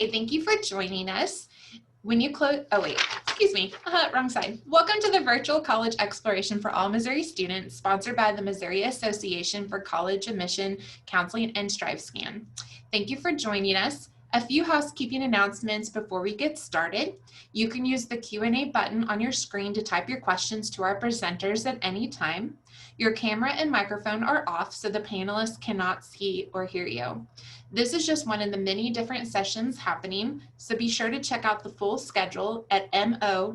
Hey, thank you for joining us. When you close, oh wait, excuse me, wrong side. Welcome to the Virtual College Exploration for All Missouri Students, sponsored by the Missouri Association for College Admission Counseling and StriveScan. Thank you for joining us. A few housekeeping announcements before we get started. You can use the Q&A button on your screen to type your questions to our presenters at any time. Your camera and microphone are off so the panelists cannot see or hear you. This is just one of the many different sessions happening, so be sure to check out the full schedule at MOACAC.org.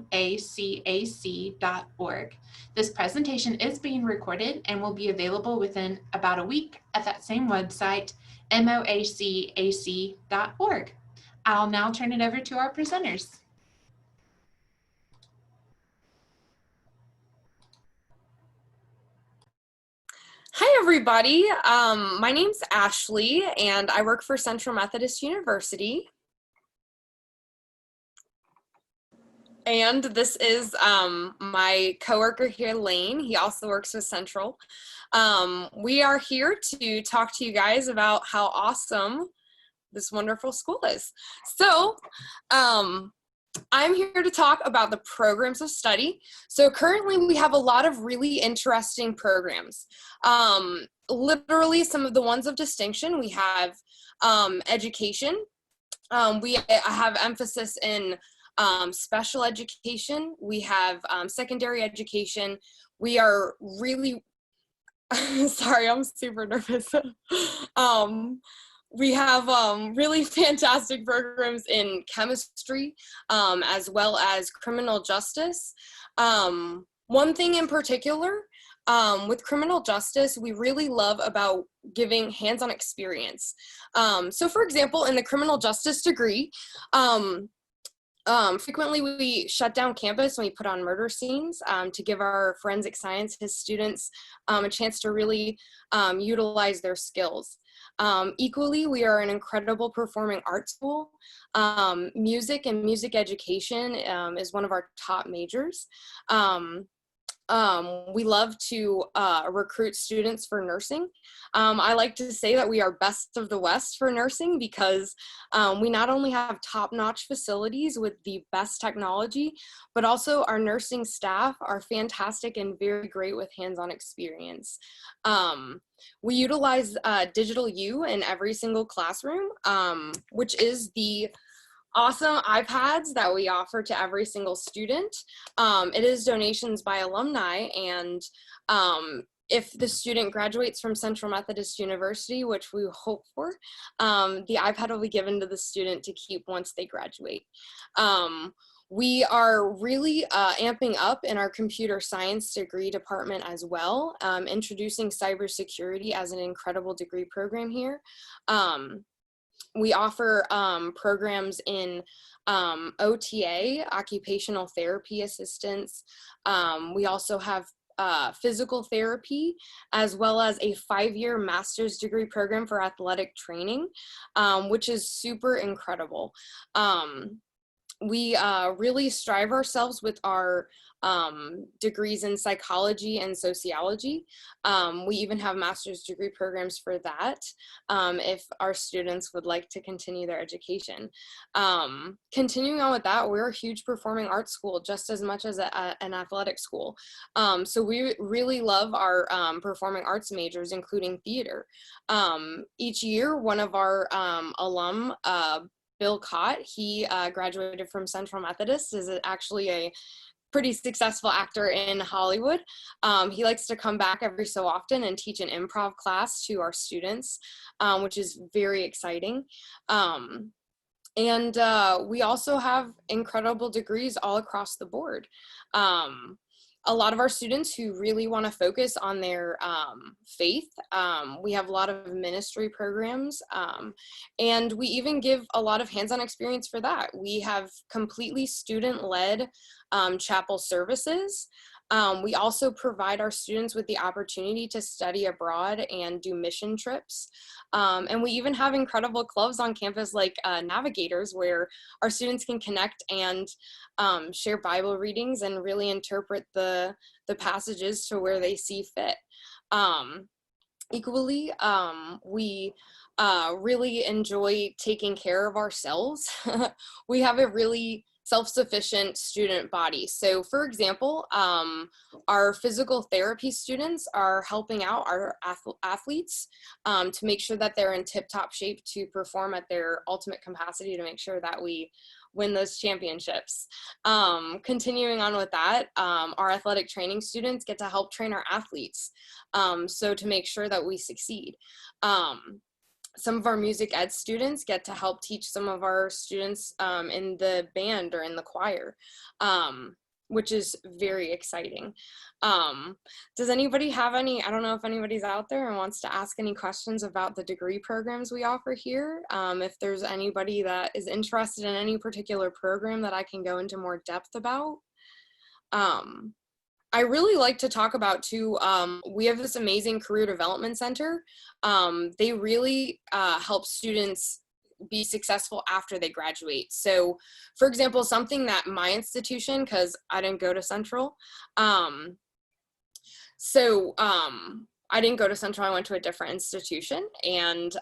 This presentation is being recorded and will be available within about a week at that same website, MOACAC.org. I'll now turn it over to our presenters. Hi, everybody. My name's Ashley, and I work for Central Methodist University. And this is my coworker here, Lane. He also works with Central. We are here to talk to you guys about how awesome this wonderful school is. So, I'm here to talk about the programs of study. So currently we have a lot of really interesting programs. Literally some of the ones of distinction, we have education. I have emphasis in special education. We have secondary education. We are really, sorry, I'm super nervous. We have really fantastic programs in chemistry, as well as criminal justice. One thing in particular, with criminal justice, we really love about giving hands-on experience. So for example, in the criminal justice degree, frequently we shut down campus and we put on murder scenes to give our forensic sciences students a chance to really utilize their skills. Equally, we are an incredible performing arts school. Music and music education is one of our top majors. We love to recruit students for nursing. I like to say that we are best of the West for nursing because we not only have top-notch facilities with the best technology, but also our nursing staff are fantastic and very great with hands-on experience. We utilize Digital U in every single classroom, which is the awesome iPads that we offer to every single student. It is donations by alumni, and if the student graduates from Central Methodist University, which we hope for, the iPad will be given to the student to keep once they graduate. We are really amping up in our computer science degree department as well, introducing cybersecurity as an incredible degree program here. We offer programs in OTA, occupational therapy assistance. We also have physical therapy, as well as a 5-year master's degree program for athletic training, which is super incredible. We really strive ourselves with our degrees in psychology and sociology. We even have master's degree programs for that if our students would like to continue their education. Continuing on with that, we're a huge performing arts school just as much as an athletic school. So we really love our performing arts majors, including theater. Each year, one of our alum, Bill Cott, he graduated from Central Methodist, is actually a pretty successful actor in Hollywood. He likes to come back every so often and teach an improv class to our students, which is very exciting. And we also have incredible degrees all across the board. A lot of our students who really want to focus on their faith, we have a lot of ministry programs, and we even give a lot of hands-on experience for that. We have completely student-led chapel services. We also provide our students with the opportunity to study abroad and do mission trips. And we even have incredible clubs on campus like Navigators, where our students can connect and share Bible readings and really interpret the passages to where they see fit. Equally, we really enjoy taking care of ourselves. We have a really self-sufficient student body. So for example, our physical therapy students are helping out our athletes to make sure that they're in tip-top shape to perform at their ultimate capacity, to make sure that we win those championships. Continuing on with that, our athletic training students get to help train our athletes, so to make sure that we succeed. Some of our music ed students get to help teach some of our students in the band or in the choir, which is very exciting. Does anybody have any, I don't know if anybody's out there and wants to ask any questions about the degree programs we offer here. If there's anybody that is interested in any particular program that I can go into more depth about. I really like to talk about too, we have this amazing career development center. They really help students be successful after they graduate. So for example, something that my institution, because I didn't go to Central, I didn't go to Central, I went to a different institution, and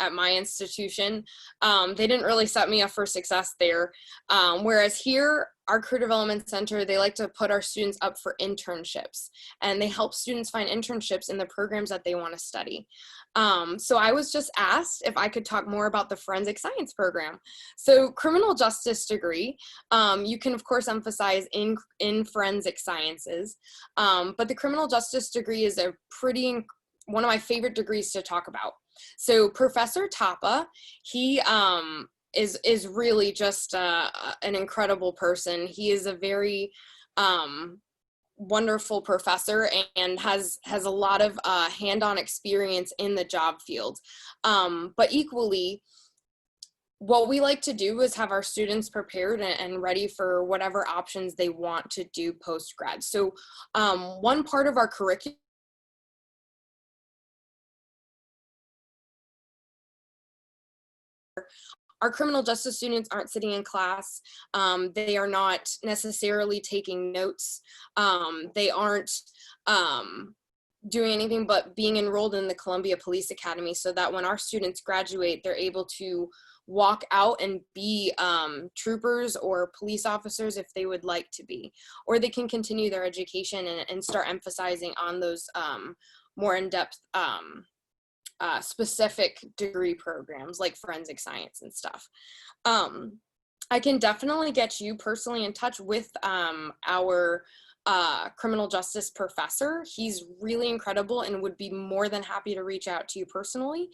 at my institution, they didn't really set me up for success there. Whereas here, our career development center, they like to put our students up for internships, and they help students find internships in the programs that they want to study. So I was just asked if I could talk more about the forensic science program. So criminal justice degree, you can of course emphasize in forensic sciences, but the criminal justice degree is one of my favorite degrees to talk about. So Professor Tapa, he is really just an incredible person. He is a very wonderful professor and has a lot of hand-on experience in the job field. But equally, what we like to do is have our students prepared and ready for whatever options they want to do post-grad. So one part of our curriculum, our criminal justice students aren't sitting in class. They are not necessarily taking notes. They aren't doing anything but being enrolled in the Columbia Police Academy, so that when our students graduate, they're able to walk out and be troopers or police officers if they would like to be, or they can continue their education and start emphasizing on those more in-depth specific degree programs like forensic science and stuff. I can definitely get you personally in touch with our criminal justice professor. He's really incredible and would be more than happy to reach out to you personally.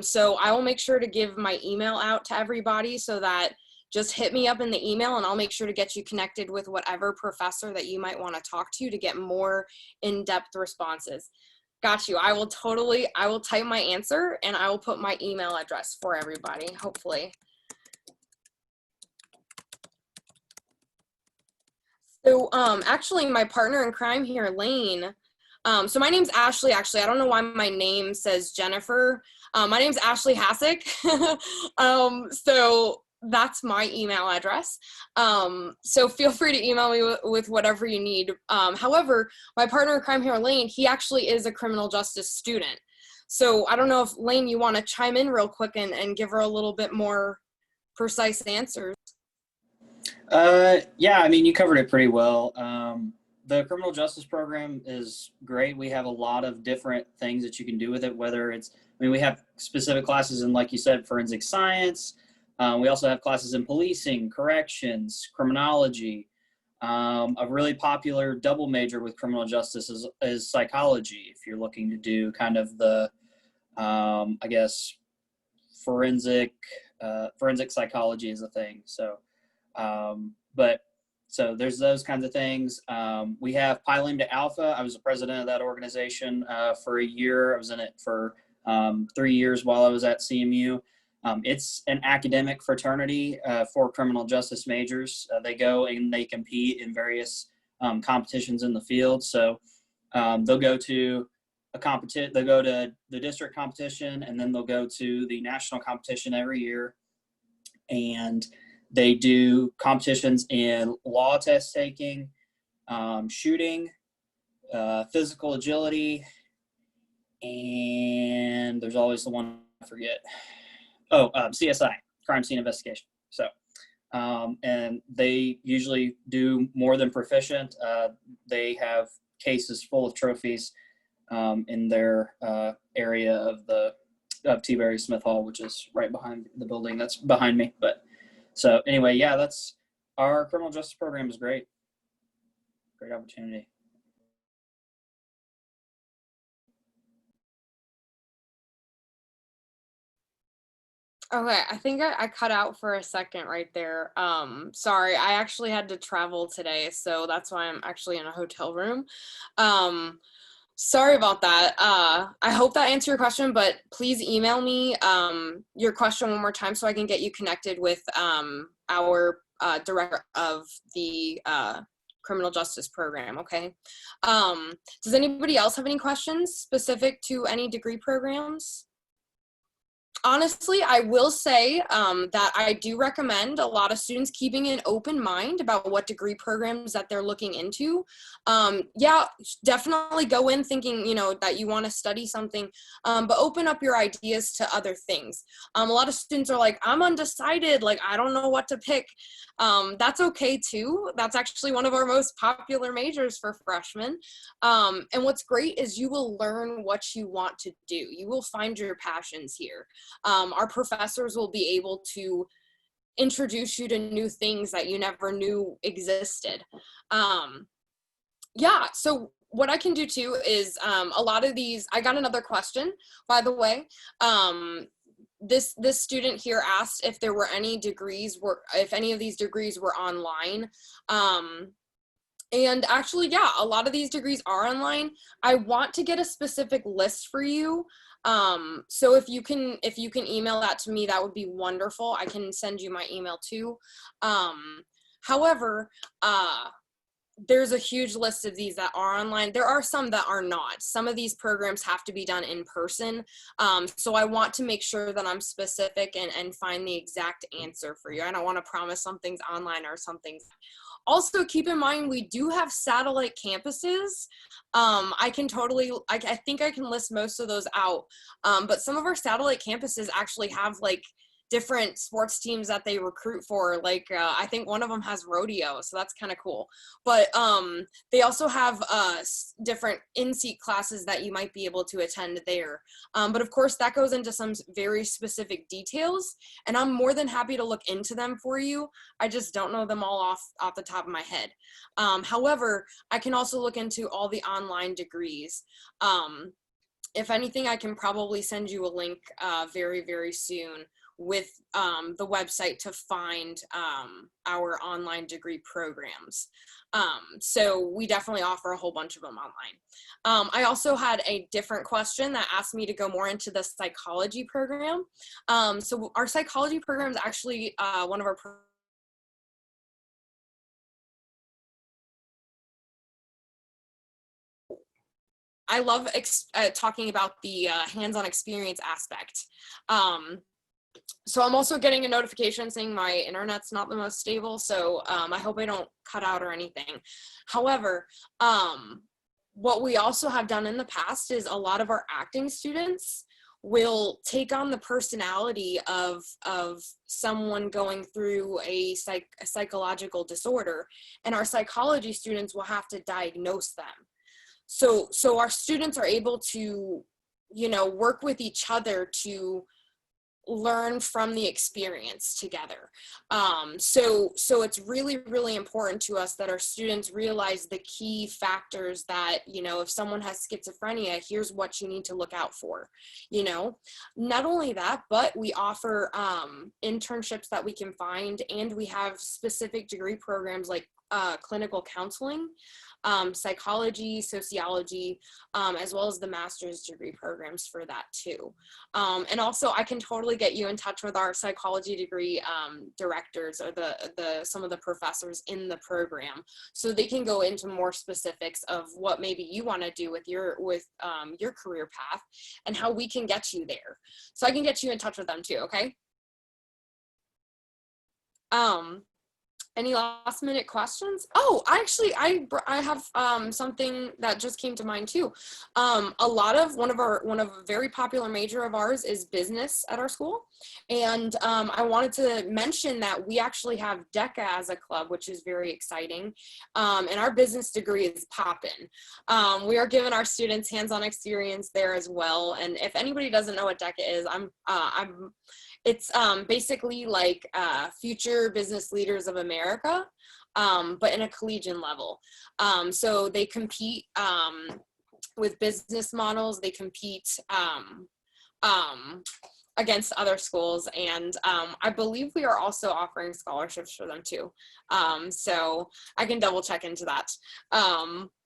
So I will make sure to give my email out to everybody, so that just hit me up in the email and I'll make sure to get you connected with whatever professor that you might want to talk to get more in-depth responses. Got you. I will type my answer and I will put my email address for everybody, hopefully. So actually my partner in crime here, Lane, so my name's Ashley, actually. I don't know why my name says Jennifer. My name's Ashley Hassick. So that's my email address. So feel free to email me with whatever you need. However, my partner in crime here, Lane, he actually is a criminal justice student. So I don't know if, Lane, you want to chime in real quick and give her a little bit more precise answers. Yeah, I mean, you covered it pretty well. The criminal justice program is great. We have a lot of different things that you can do with it, whether it's, I mean, we have specific classes in, like you said, forensic science. We also have classes in policing, corrections, criminology. A really popular double major with criminal justice is psychology, if you're looking to do kind of the, I guess, forensic psychology is a thing. So, so there's those kinds of things. We have Pi Lambda Alpha. I was the president of that organization for a year. I was in it for 3 years while I was at CMU. It's an academic fraternity for criminal justice majors. They go and they compete in various competitions in the field. So they'll go to they'll go to the district competition, and then they'll go to the national competition every year. And they do competitions in law test taking, shooting, physical agility, and there's always the one forget. Oh, CSI, crime scene investigation. So, and they usually do more than proficient. They have cases full of trophies in their area of T-Berry Smith Hall, which is right behind the building that's behind me. But so anyway, yeah, that's our criminal justice program is great. Great opportunity. Okay, I think I cut out for a second right there. Sorry, I actually had to travel today, so that's why I'm actually in a hotel room. Sorry about that. I hope that answered your question, but please email me your question one more time so I can get you connected with our director of the criminal justice program, okay? Does anybody else have any questions specific to any degree programs? Honestly, I will say that I do recommend a lot of students keeping an open mind about what degree programs that they're looking into. Yeah, definitely go in thinking, you know, that you want to study something, but open up your ideas to other things. A lot of students are like, I'm undecided, like, I don't know what to pick. That's okay too. That's actually one of our most popular majors for freshmen. And what's great is you will learn what you want to do. You will find your passions here. Our professors will be able to introduce you to new things that you never knew existed. Yeah, so what I can do too is a lot of these, I got another question, by the way. This student here asked if there were any degrees, if any of these degrees were online. And actually, yeah, a lot of these degrees are online. I want to get a specific list for you. So if you can email that to me, that would be wonderful. I can send you my email too. However, there's a huge list of these that are online. There are some that are not. Some of these programs have to be done in person. So I want to make sure that I'm specific and find the exact answer for you. I don't want to promise something's online or something's. Also, keep in mind, we do have satellite campuses. I think I can list most of those out. But some of our satellite campuses actually have like different sports teams that they recruit for. Like I think one of them has rodeo, so that's kind of cool. But they also have different in-seat classes that you might be able to attend there. But of course, that goes into some very specific details, and I'm more than happy to look into them for you. I just don't know them all off the top of my head. However, I can also look into all the online degrees. If anything, I can probably send you a link very, very soon with the website to find our online degree programs. So we definitely offer a whole bunch of them online. I also had a different question that asked me to go more into the psychology program. So our psychology program is actually one of our I love talking about the hands-on experience aspect. So I'm also getting a notification saying my internet's not the most stable, so I hope I don't cut out or anything. However, what we also have done in the past is a lot of our acting students will take on the personality of someone going through a psychological disorder, and our psychology students will have to diagnose them. So our students are able to, you know, work with each other to learn from the experience together. So it's really, really important to us that our students realize the key factors that, you know, if someone has schizophrenia, here's what you need to look out for, you know. Not only that, but we offer internships that we can find, and we have specific degree programs like clinical counseling, psychology, sociology, as well as the master's degree programs for that too. And also I can totally get you in touch with our psychology degree directors or some of the professors in the program, so they can go into more specifics of what maybe you want to do with your career path and how we can get you there. So I can get you in touch with them too, okay? Any last minute questions? Oh, actually, I have something that just came to mind too. One of a very popular major of ours is business at our school, and I wanted to mention that we actually have DECA as a club, which is very exciting, and our business degree is poppin'. We are giving our students hands-on experience there as well, and if anybody doesn't know what DECA is, it's basically like Future Business Leaders of America, but in a collegiate level. So they compete with business models. They compete against other schools, and I believe we are also offering scholarships for them too. So I can double check into that.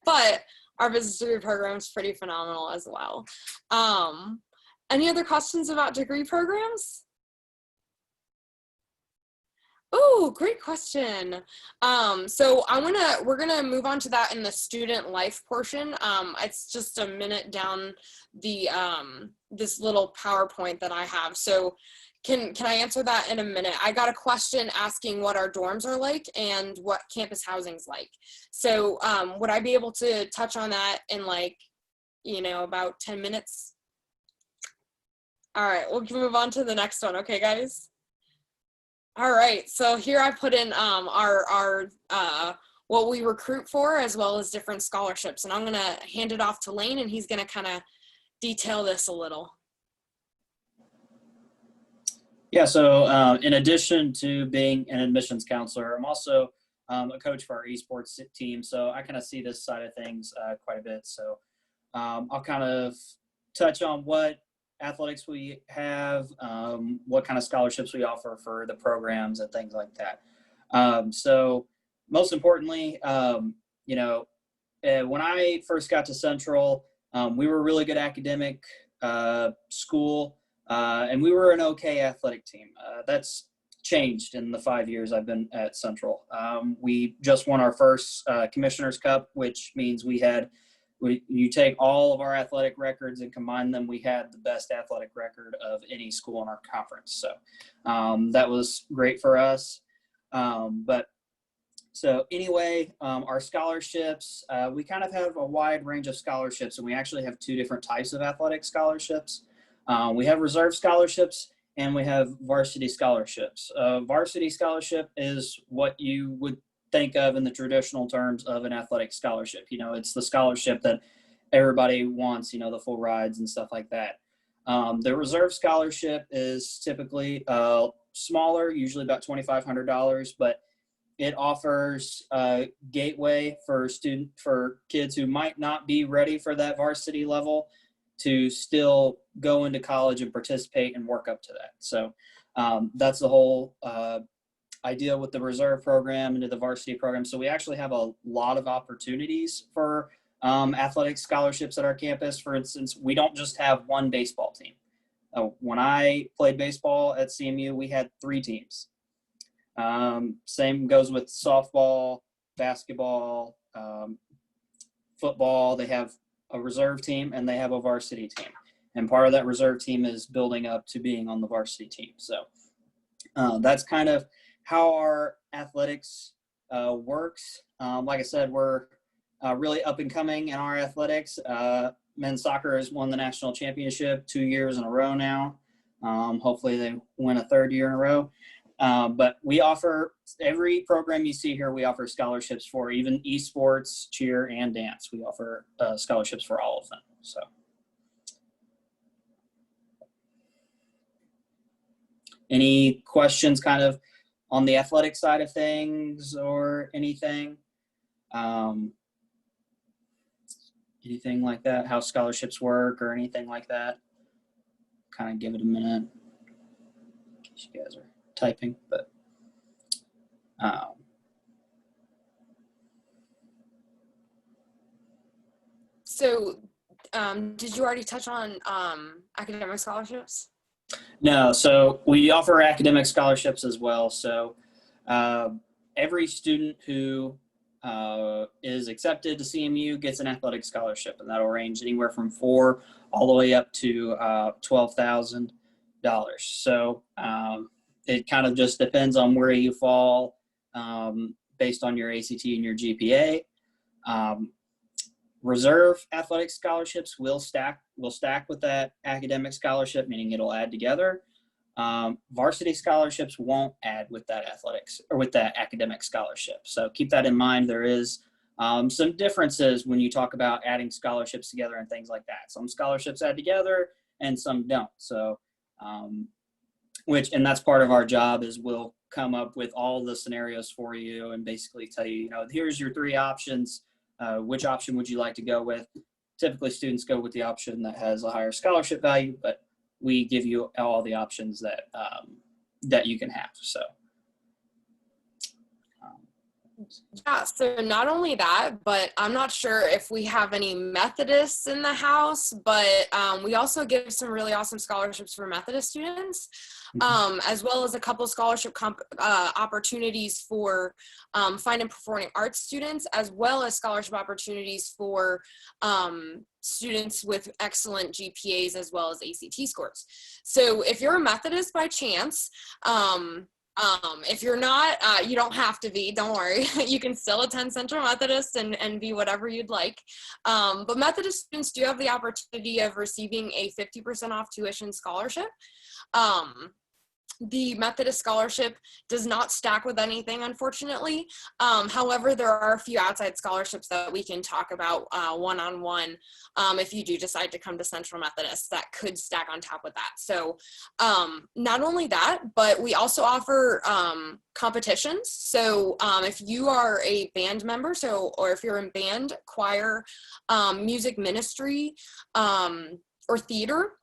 But our business degree program is pretty phenomenal as well. Any other questions about degree programs? Oh, great question. So we're gonna move on to that in the student life portion. It's just a minute down the this little PowerPoint that I have. So can I answer that in a minute? I got a question asking what our dorms are like and what campus housing's like. So would I be able to touch on that in about 10 minutes? All right, we'll move on to the next one. Okay, guys? All right, so here I put in our what we recruit for, as well as different scholarships, and I'm gonna hand it off to Lane, and he's gonna kind of detail this a little. Yeah, so in addition to being an admissions counselor, I'm also a coach for our esports team, so I kind of see this side of things quite a bit. So I'll kind of touch on what athletics we have, what kind of scholarships we offer for the programs and things like that. So most importantly, when I first got to Central, we were a really good academic school, and we were an okay athletic team. That's changed in the 5 years I've been at Central. We just won our first Commissioner's Cup, which means you take all of our athletic records and combine them, we had the best athletic record of any school in our conference. So that was great for us. So anyway, our scholarships, we kind of have a wide range of scholarships, and we actually have two different types of athletic scholarships. We have reserve scholarships and we have varsity scholarships. Varsity scholarship is what you would think of in the traditional terms of an athletic scholarship. It's the scholarship that everybody wants, the full rides and stuff like that. The reserve scholarship is typically smaller, usually about $2,500, but it offers a gateway for kids who might not be ready for that varsity level to still go into college and participate and work up to that. So that's the whole idea with the reserve program into the varsity program. So we actually have a lot of opportunities for athletic scholarships at our campus. For instance, we don't just have one baseball team. When I played baseball at CMU, we had 3 teams. Same goes with softball, basketball, football. They have a reserve team and they have a varsity team. And part of that reserve team is building up to being on the varsity team. So that's kind of how our athletics works. Like I said, we're really up and coming in our athletics. Men's soccer has won the national championship 2 years in a row now. Hopefully they win a 3rd year in a row. But we offer, every program you see here, we offer scholarships for, even esports, cheer, and dance. We offer scholarships for all of them. So. Any questions kind of on the athletic side of things or anything? Anything like that, how scholarships work or anything like that? Kind of give it a minute in case you guys are typing, but So did you already touch on academic scholarships? No, so we offer academic scholarships as well. So every student who is accepted to CMU gets an athletic scholarship, and that'll range anywhere from $4,000 all the way up to $12,000. So it kind of just depends on where you fall based on your ACT and your GPA. Reserve athletic scholarships will stack with that academic scholarship, meaning it'll add together. Varsity scholarships won't add with that athletics or with that academic scholarship. So keep that in mind. There is some differences when you talk about adding scholarships together and things like that. Some scholarships add together and some don't. So, and that's part of our job is we'll come up with all the scenarios for you and basically tell you, here's your 3 options. Which option would you like to go with? Typically students go with the option that has a higher scholarship value, but we give you all the options that that you can have. So yeah, so not only that, but I'm not sure if we have any Methodists in the house, but we also give some really awesome scholarships for Methodist students, as well as a couple scholarship opportunities for fine and performing arts students, as well as scholarship opportunities for students with excellent GPAs as well as ACT scores. So if you're a Methodist by chance, if you're not, you don't have to be, don't worry. You can still attend Central Methodist and be whatever you'd like. But Methodist students do have the opportunity of receiving a 50% off tuition scholarship. The Methodist scholarship does not stack with anything, unfortunately. However, there are a few outside scholarships that we can talk about one-on-one if you do decide to come to Central Methodist that could stack on top of that. So not only that, but we also offer competitions. So if you are a band member, or if you're in band, choir, music ministry, or theater,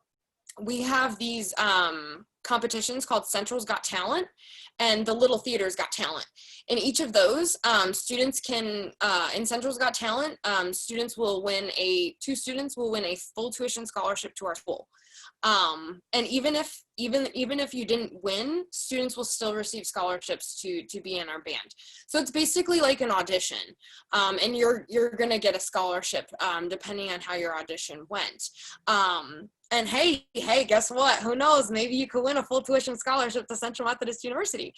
we have these competitions called Central's Got Talent and the Little Theater's Got Talent. In each of those, students can, in Central's Got Talent, two students will win a full tuition scholarship to our school. And even if you didn't win, students will still receive scholarships to be in our band. So it's basically like an audition, and you're gonna get a scholarship depending on how your audition went. And hey, guess what? Who knows? Maybe you could win a full tuition scholarship to Central Methodist University,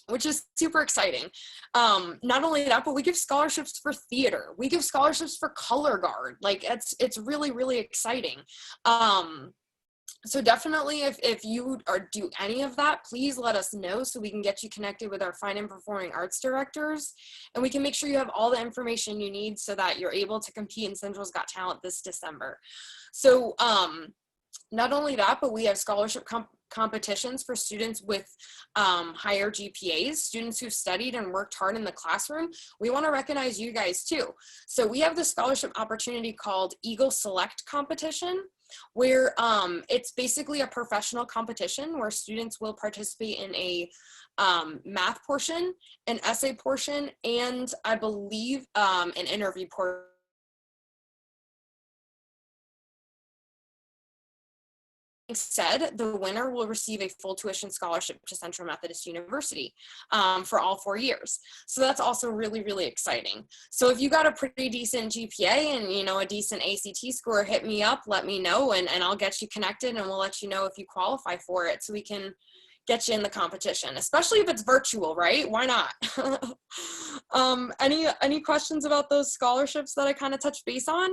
which is super exciting. Not only that, but we give scholarships for theater. We give scholarships for color guard. Like it's really, really exciting. So definitely if you do any of that, please let us know so we can get you connected with our fine and performing arts directors, and we can make sure you have all the information you need so that you're able to compete in Central's Got Talent this December. So not only that, but we have scholarship competitions for students with higher GPAs, students who've studied and worked hard in the classroom. We want to recognize you guys too. So we have the scholarship opportunity called Eagle Select Competition, where it's basically a professional competition where students will participate in a math portion, an essay portion, and I believe an interview portion. Said, the winner will receive a full tuition scholarship to Central Methodist University for all 4 years. So that's also really, really exciting. So if you got a pretty decent GPA and a decent ACT score, hit me up, let me know, and I'll get you connected, and we'll let you know if you qualify for it so we can get you in the competition, especially if it's virtual, right? Why not? Any questions about those scholarships that I kind of touched base on?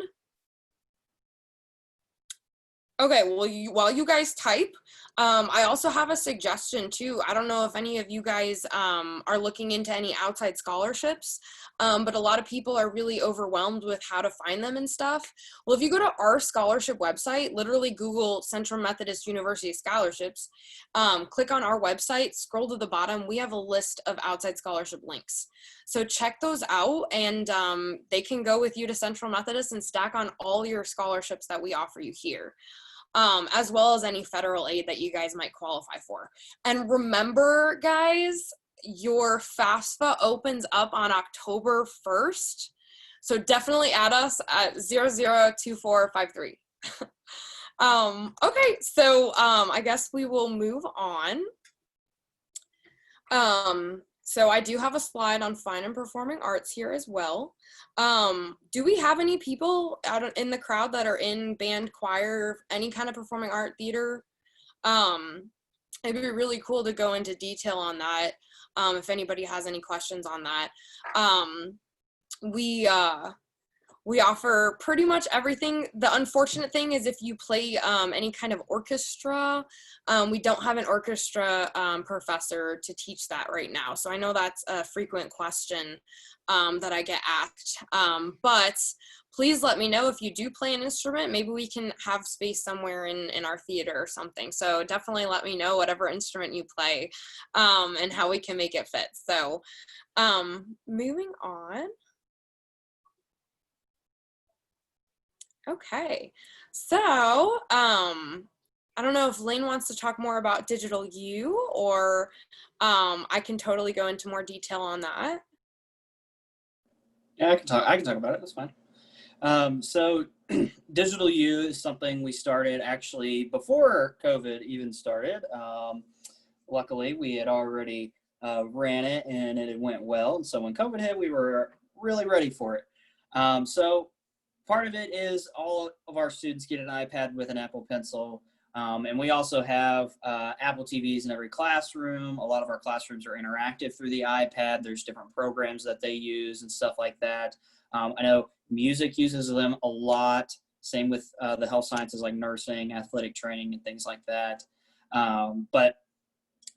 Okay, well, while you guys type, I also have a suggestion too. I don't know if any of you guys are looking into any outside scholarships, but a lot of people are really overwhelmed with how to find them and stuff. Well, if you go to our scholarship website, literally Google Central Methodist University scholarships, click on our website, scroll to the bottom, we have a list of outside scholarship links. So check those out, and they can go with you to Central Methodist and stack on all your scholarships that we offer you here. As well as any federal aid that you guys might qualify for. And remember, guys, your FAFSA opens up on October 1st. So definitely add us at 002453. Okay, so I guess we will move on. So I do have a slide on fine and performing arts here as well. Do we have any people out in the crowd that are in band, choir, any kind of performing art, theater? it'd be really cool to go into detail on that, if anybody has any questions on that. We offer pretty much everything. The unfortunate thing is if you play any kind of orchestra, we don't have an orchestra professor to teach that right now. So I know that's a frequent question that I get asked. But please let me know if you do play an instrument. Maybe we can have space somewhere in our theater or something. So definitely let me know whatever instrument you play, and how we can make it fit. So moving on. Okay, so I don't know if Lane wants to talk more about Digital U, or I can totally go into more detail on that. Yeah, I can talk about it. That's fine. So Digital U is something we started actually before COVID even started. Luckily, we had already ran it and it went well. And so when COVID hit, we were really ready for it. So part of it is all of our students get an iPad with an Apple Pencil. And we also have Apple TVs in every classroom. A lot of our classrooms are interactive through the iPad. There's different programs that they use and stuff like that. I know music uses them a lot. Same with the health sciences like nursing, athletic training, and things like that. But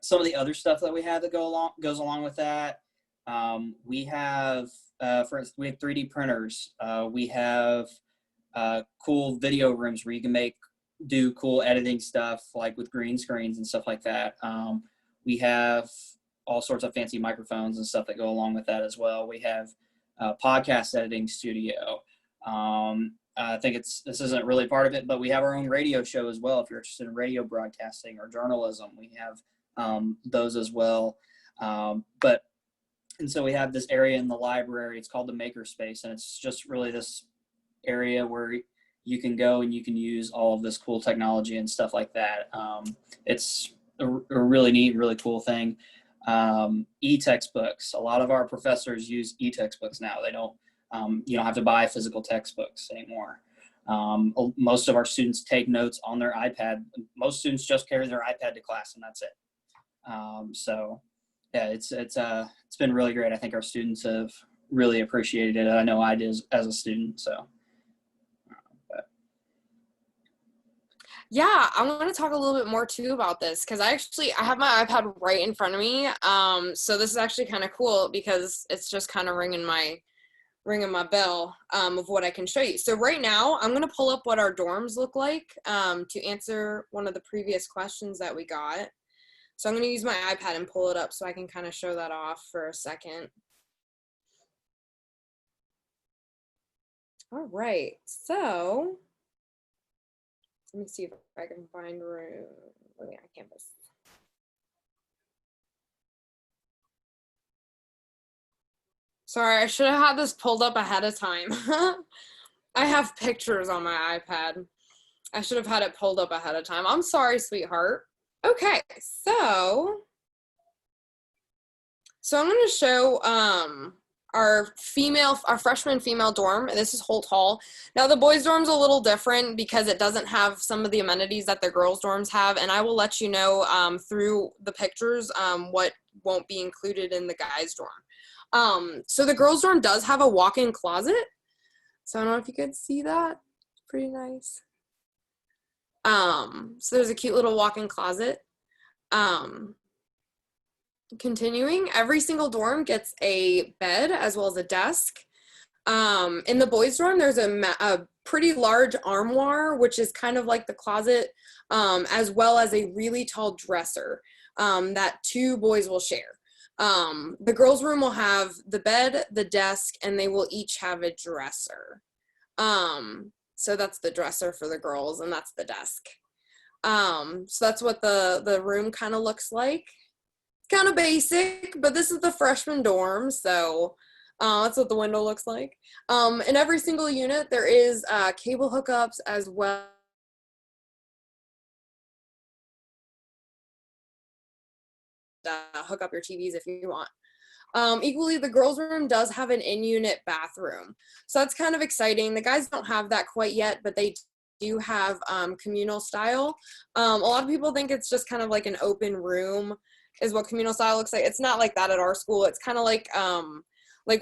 some of the other stuff that we have that goes along with that, we have, for instance, we have 3D printers. We have cool video rooms where you can do cool editing stuff, like with green screens and stuff like that. We have all sorts of fancy microphones and stuff that go along with that as well. We have a podcast editing studio. I think this isn't really part of it, but we have our own radio show as well. If you're interested in radio broadcasting or journalism, we have those as well. And so we have this area in the library. It's called the Makerspace, and it's just really this area where you can go and you can use all of this cool technology and stuff like that. It's a really neat, really cool thing. E-textbooks. A lot of our professors use e-textbooks now. They don't, you don't have to buy physical textbooks anymore. Most of our students take notes on their iPad. Most students just carry their iPad to class, and that's it. So yeah, it's been really great. I think our students have really appreciated it. I know I did as a student. So. Yeah, I want to talk a little bit more too about this because I have my iPad right in front of me. So this is actually kind of cool because it's just kind of ringing my bell of what I can show you. So right now I'm going to pull up what our dorms look like to answer one of the previous questions that we got. So I'm going to use my iPad and pull it up so I can kind of show that off for a second. All right, so let me see if I can find room. Oh yeah, campus. Sorry, I should have had this pulled up ahead of time. I have pictures on my iPad. I should have had it pulled up ahead of time. I'm sorry, sweetheart. Okay, so I'm going to show our freshman female dorm. This is Holt Hall. Now the boys dorm's a little different because it doesn't have some of the amenities that the girls dorms have, and I will let you know through the pictures what won't be included in the guys dorm. So the girls dorm does have a walk-in closet. So I don't know if you could see that. It's pretty nice. So there's a cute little walk-in closet. Continuing, every single dorm gets a bed as well as a desk. In the boys' dorm, there's a pretty large armoire, which is kind of like the closet, as well as a really tall dresser that two boys will share. The girls' room will have the bed, the desk, and they will each have a dresser. So that's the dresser for the girls, and that's the desk. So that's what the room kind of looks like. Kind of basic, but this is the freshman dorm, so that's what the window looks like. In every single unit, there is cable hookups as well. Hook up your TVs if you want. Equally, the girls' room does have an in-unit bathroom, so that's kind of exciting. The guys don't have that quite yet, but they do have communal style. A lot of people think it's just kind of like an open room is what communal style looks like. It's not like that at our school. It's kind of like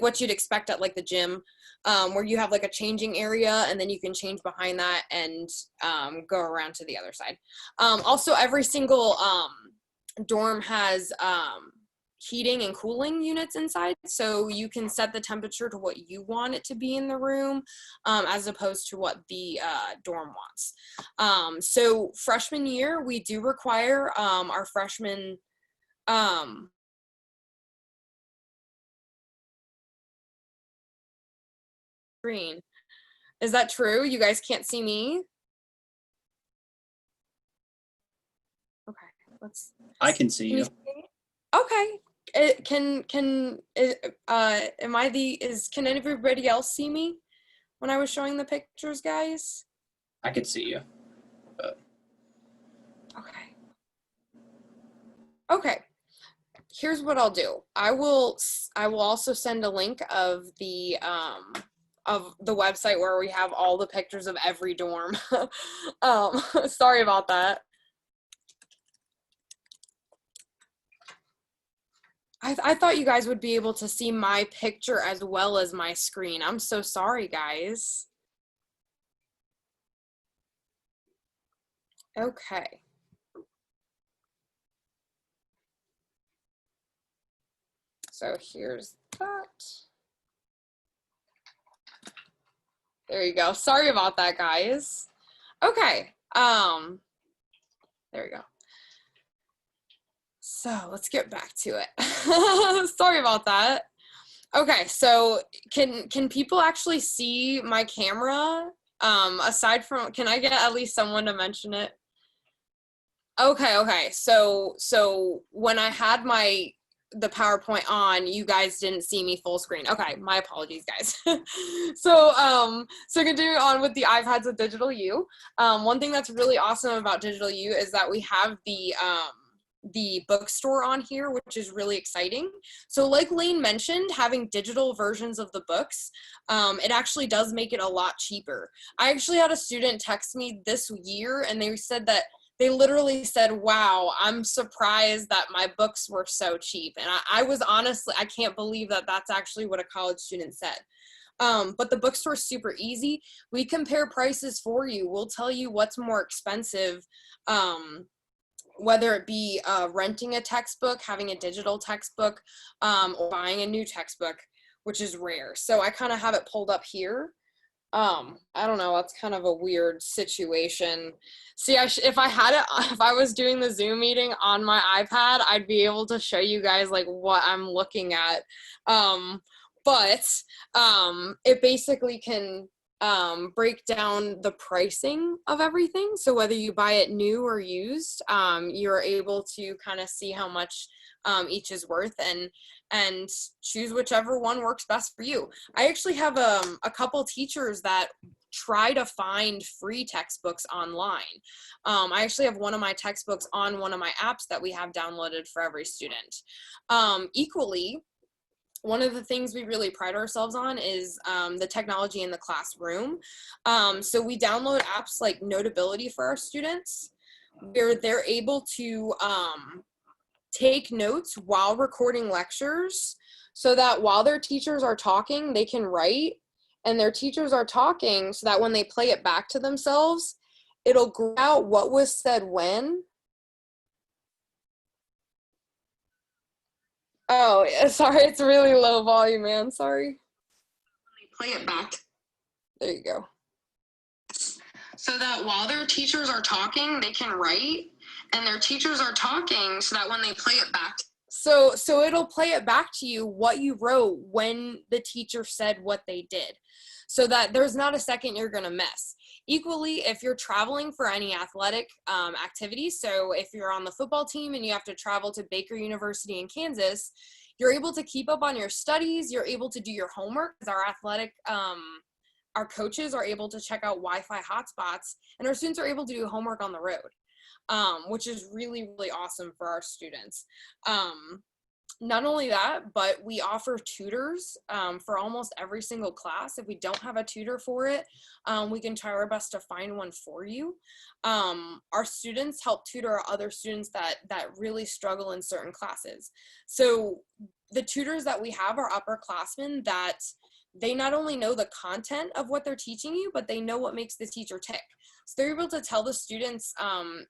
what you'd expect at like the gym, where you have like a changing area and then you can change behind that and go around to the other side. Also, every single dorm has heating and cooling units inside, so you can set the temperature to what you want it to be in the room, as opposed to what the dorm wants. So freshman year, we do require our freshmen screen. Is that true? You guys can't see me? Okay, let's. I can see you. Okay. Can everybody else see me when I was showing the pictures, guys? I could see you. Okay. Here's what I'll do. I will also send a link of the website where we have all the pictures of every dorm. Sorry about that. I thought you guys would be able to see my picture as well as my screen. I'm so sorry, guys. Okay. So here's that. There you go. Sorry about that, guys. Okay. There we go. So let's get back to it. Sorry about that. Okay, so can people actually see my camera? Aside from, can I get at least someone to mention it? Okay. So when I had the PowerPoint on, you guys didn't see me full screen. Okay, my apologies, guys. So continuing on with the iPads with Digital U. One thing that's really awesome about Digital U is that we have the bookstore on here, which is really exciting. So like Lane mentioned, having digital versions of the books, it actually does make it a lot cheaper. I actually had a student text me this year and they said that they literally said, wow, I'm surprised that my books were so cheap. And I was honestly, I can't believe that that's actually what a college student said. But the bookstore is super easy. We compare prices for you. We'll tell you what's more expensive, whether it be renting a textbook, having a digital textbook, or buying a new textbook, which is rare. So I kind of have it pulled up here. I don't know, that's kind of a weird situation. See, if I was doing the Zoom meeting on my iPad, I'd be able to show you guys like what I'm looking at. But it basically can break down the pricing of everything. So whether you buy it new or used, you're able to kind of see how much each is worth and choose whichever one works best for you. I actually have a couple teachers that try to find free textbooks online. I actually have one of my textbooks on one of my apps that we have downloaded for every student. Equally, one of the things we really pride ourselves on is the technology in the classroom. So we download apps like Notability for our students, where they're able to take notes while recording lectures so that while their teachers are talking, they can write, and their teachers are talking so that when they play it back to themselves, it'll grab out what was said when. Oh, sorry, it's really low volume, man. Sorry. Play it back. There you go. So that while their teachers are talking, they can write, and their teachers are talking so that when they play it back. So it'll play it back to you what you wrote when the teacher said what they did, so that there's not a second you're gonna miss. Equally, if you're traveling for any athletic activities, so if you're on the football team and you have to travel to Baker University in Kansas, you're able to keep up on your studies, you're able to do your homework, because our athletic, our coaches are able to check out Wi-Fi hotspots, and our students are able to do homework on the road, which is really, really awesome for our students. Not only that, but we offer tutors for almost every single class. If we don't have a tutor for it, we can try our best to find one for you. Our students help tutor other students that really struggle in certain classes. So the tutors that we have are upperclassmen that they not only know the content of what they're teaching you, but they know what makes the teacher tick. So they're able to tell the students,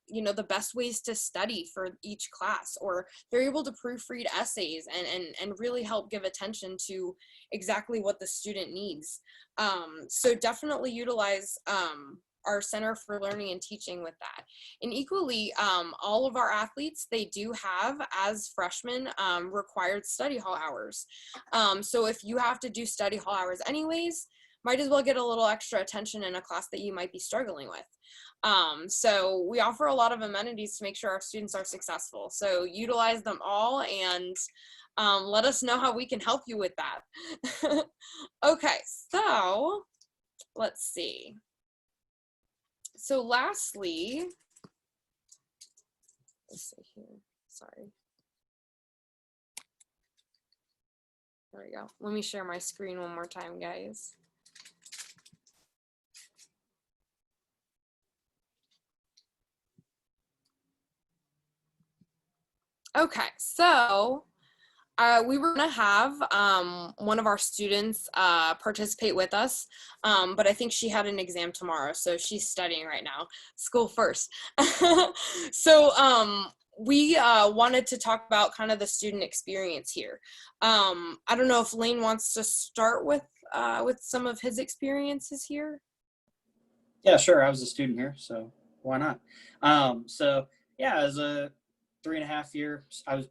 you know, the best ways to study for each class, or they're able to proofread essays and really help give attention to exactly what the student needs. So definitely utilize our Center for Learning and Teaching with that. And equally, all of our athletes, they do have, as freshmen, required study hall hours. So if you have to do study hall hours anyways, might as well get a little extra attention in a class that you might be struggling with. So we offer a lot of amenities to make sure our students are successful. So utilize them all and let us know how we can help you with that. Okay, so let's see. So lastly, let's see here, sorry. There we go. Let me share my screen one more time, guys. Okay, so we were gonna have one of our students participate with us, but I think she had an exam tomorrow, so she's studying right now, school first. So we wanted to talk about kind of the student experience here. I don't know if Lane wants to start with some of his experiences here. Yeah, sure. I was a student here, so why not? So yeah, as a 3.5 years, I was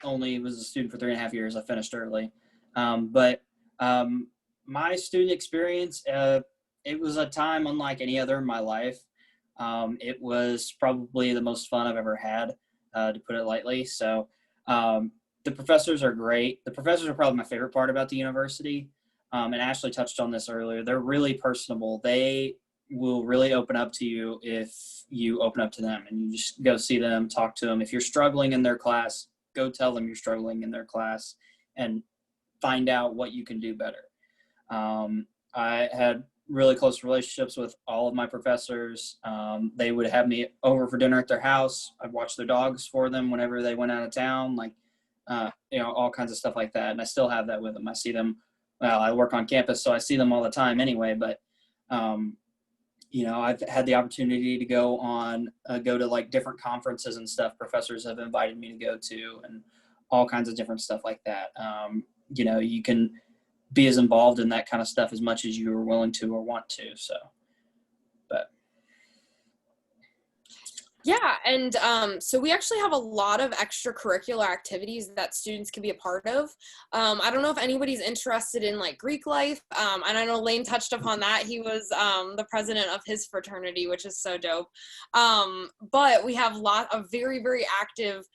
a student for 3.5 years. I finished early. But my student experience, it was a time unlike any other in my life. It was probably the most fun I've ever had, to put it lightly. So the professors are great. The professors are probably my favorite part about the university. And Ashley touched on this earlier. They're really personable. They will really open up to you if you open up to them and you just go see them, talk to them. If you're struggling in their class, go tell them you're struggling in their class and find out what you can do better. I had really close relationships with all of my professors. They would have me over for dinner at their house. I'd watch their dogs for them whenever they went out of town, like, all kinds of stuff like that. And I still have that with them. I see them, well, I work on campus, so I see them all the time anyway, but, I've had the opportunity to go to like different conferences and stuff. Professors have invited me to go to, and all kinds of different stuff like that. You can be as involved in that kind of stuff as much as you are willing to or want to. So, but. Yeah, and so we actually have a lot of extracurricular activities that students can be a part of. I don't know if anybody's interested in like Greek life, and I know Lane touched upon that. He was the president of his fraternity, which is so dope. But we have a lot of very, very active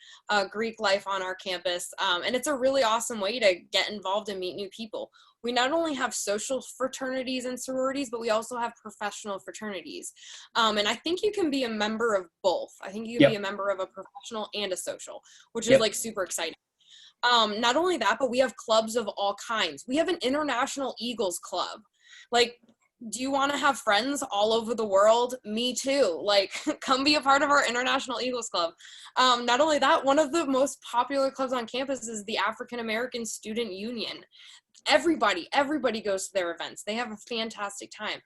Greek life on our campus, and it's a really awesome way to get involved and meet new people. We not only have social fraternities and sororities, but we also have professional fraternities. And I think you can be a member of both. I think you can be a member of a professional and a social, which is like super exciting. Not only that, but we have clubs of all kinds. We have an International Eagles Club. Like, do you want to have friends all over the world? Me too. Like, come be a part of our International Eagles Club. Not only that, one of the most popular clubs on campus is the African American Student Union. Everybody goes to their events. They have a fantastic time.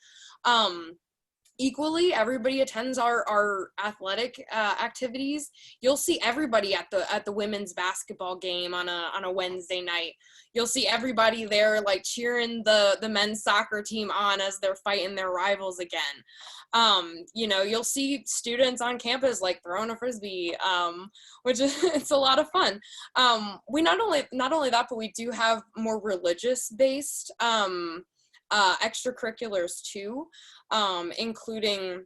Equally, everybody attends our athletic activities. You'll see everybody at the women's basketball game on a Wednesday night. You'll see everybody there like cheering the men's soccer team on as they're fighting their rivals again. You'll see students on campus like throwing a frisbee, which is it's a lot of fun. We not only that, but we do have more religious based extracurriculars too, including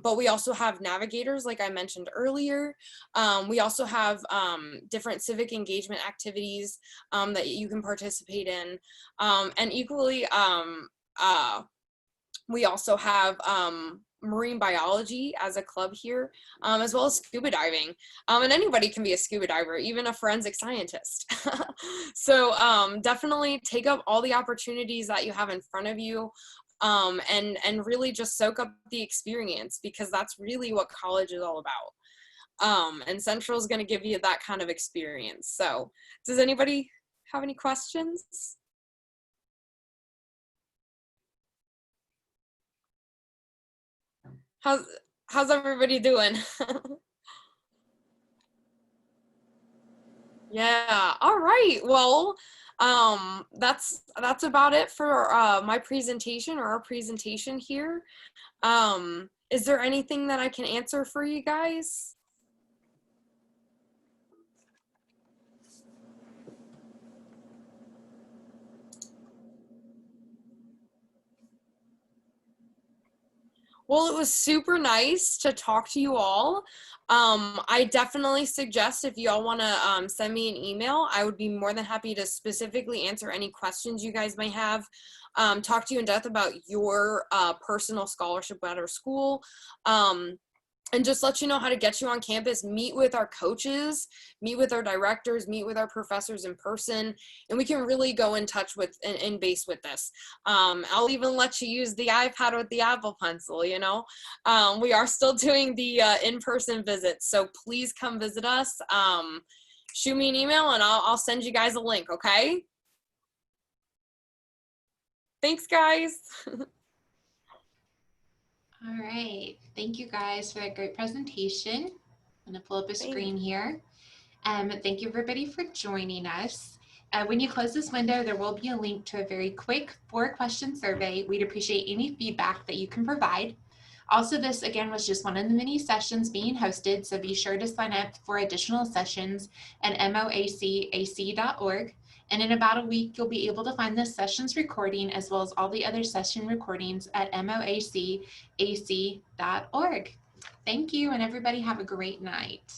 but we also have navigators, like I mentioned earlier. We also have different civic engagement activities that you can participate in. And equally, We also have marine biology as a club here, as well as scuba diving. And anybody can be a scuba diver, even a forensic scientist. So definitely take up all the opportunities that you have in front of you, and really just soak up the experience, because that's really what college is all about. And Central is going to give you that kind of experience. So does anybody have any questions? How's everybody doing? Yeah, all right. Well, that's about it for my presentation, or our presentation here. Is there anything that I can answer for you guys? Well, it was super nice to talk to you all. I definitely suggest, if you all want to send me an email, I would be more than happy to specifically answer any questions you guys may have, talk to you in depth about your personal scholarship at our school, and just let you know how to get you on campus, meet with our coaches, meet with our directors, meet with our professors in person, and we can really go in touch with and base with this. I'll even let you use the iPad with the Apple Pencil, you know. We are still doing the in-person visits, so please come visit us. Shoot me an email and I'll send you guys a link, okay? Thanks, guys. All right, thank you guys for that great presentation. I'm gonna pull up a screen here. Thank you everybody for joining us. When you close this window, there will be a link to a very quick 4-question survey. We'd appreciate any feedback that you can provide. Also, this again was just one of the many sessions being hosted, so be sure to sign up for additional sessions at moacac.org. And in about a week, you'll be able to find this session's recording as well as all the other session recordings at moacac.org. Thank you, and everybody have a great night.